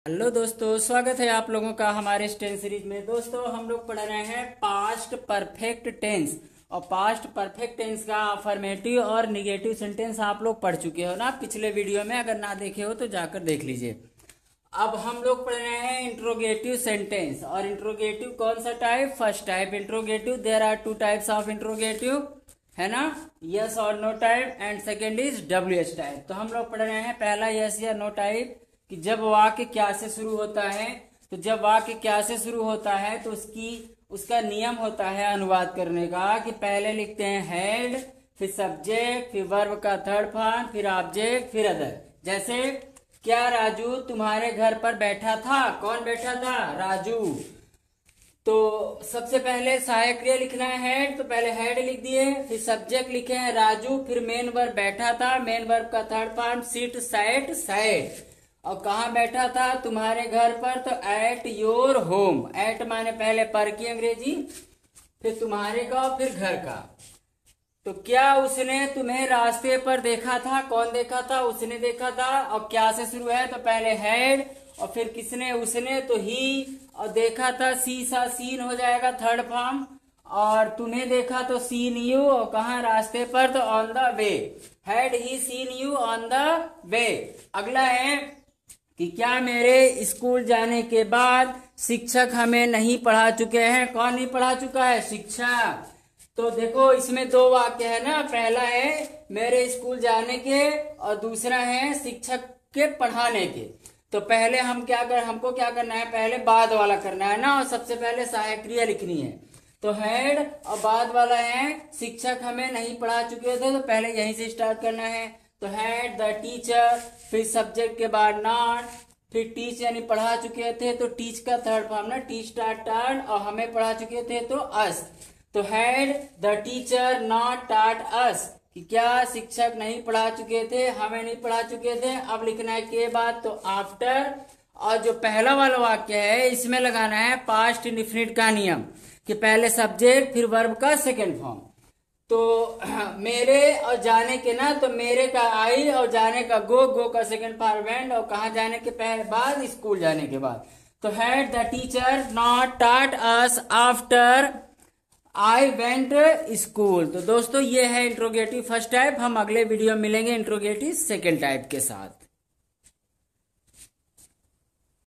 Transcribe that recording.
Hello दोस्तों, स्वागत है आप लोगों का हमारे इस टेंस सीरीज में। दोस्तों हम लोग पढ़ रहे हैं पास्ट परफेक्ट टेंस। और पास्ट परफेक्ट टेंस का अफर्मेटिव और निगेटिव सेंटेंस आप लोग पढ़ चुके हो ना पिछले वीडियो में। अगर ना देखे हो तो जाकर देख लीजिए। अब हम लोग पढ़ रहे हैं इंट्रोगेटिव सेंटेंस। और इंट्रोगेटिव कौन सा type? First type interrogative. There are two types of interrogative, है ना, यस और no type. And second is WH type. तो हम लोग पढ़ रहे हैं पहला यस या नो टाइप कि जब वाक्य क्या से शुरू होता है। तो जब वाक्य क्या से शुरू होता है तो उसका नियम होता है अनुवाद करने का कि पहले लिखते हैं हेड, फिर सब्जेक्ट, फिर वर्ब का थर्ड फॉर्म, फिर ऑब्जेक्ट, फिर अदर। जैसे क्या राजू तुम्हारे घर पर बैठा था? कौन बैठा था? राजू। तो सबसे पहले सहायक क्रिया लिखना है हेड, तो पहले हेड लिख दिए, फिर सब्जेक्ट लिखे हैं राजू, फिर मेन वर्ब बैठा था, मेन वर्ब का third form sit, sat, sat. और कहाँ बैठा था? तुम्हारे घर पर, तो एट योर होम। एट माने पहले पर की अंग्रेजी, फिर तुम्हारे का, फिर घर का। तो क्या उसने तुम्हें रास्ते पर देखा था? कौन देखा था? उसने देखा था। और क्या से शुरू है तो पहले हेड, और फिर किसने? उसने, तो ही। और देखा था सी सा सीन हो जाएगा थर्ड फॉर्म। और तुम्हें देखा तो सीन यू, और कहा रास्ते पर तो on the way. Had he seen you on the way. अगला है कि क्या मेरे स्कूल जाने के बाद शिक्षक हमें नहीं पढ़ा चुके हैं? कौन नहीं पढ़ा चुका है? शिक्षक। तो देखो इसमें दो वाक्य है ना, पहला है मेरे स्कूल जाने के और दूसरा है शिक्षक के पढ़ाने के। तो पहले हमको क्या करना है? पहले बाद वाला करना है ना, और सबसे पहले सहायक क्रिया लिखनी है। तो हेड और बाद वाला है शिक्षक हमें नहीं पढ़ा चुके थे, तो पहले यहीं से स्टार्ट करना है। तो हैड द टीचर, फिर सब्जेक्ट के बाद नॉट, फिर टीच यानी पढ़ा चुके थे, तो टीच का थर्ड फॉर्म ना, टीच टाट, और हमें पढ़ा चुके थे तो अस। तो हैड द टीचर नॉट टाट अस, कि क्या शिक्षक नहीं पढ़ा चुके थे, हमें नहीं पढ़ा चुके थे। अब लिखना है के बाद, तो आफ्टर। और जो पहला वाला वाक्य है इसमें लगाना है पास्ट इंडेफिनिट का नियम कि पहले सब्जेक्ट फिर वर्ब का सेकेंड फॉर्म। तो मेरे और जाने के ना, तो मेरे का आई और जाने का गो, गो का सेकेंड फॉर्म वेंट, और कहाँ जाने के पहले बाद? स्कूल जाने के बाद। तो हैड द टीचर नॉट टाट us after I went school. तो दोस्तों ये है इंट्रोगेटिव फर्स्ट टाइप। हम अगले वीडियो में मिलेंगे इंट्रोगेटिव सेकेंड टाइप के साथ।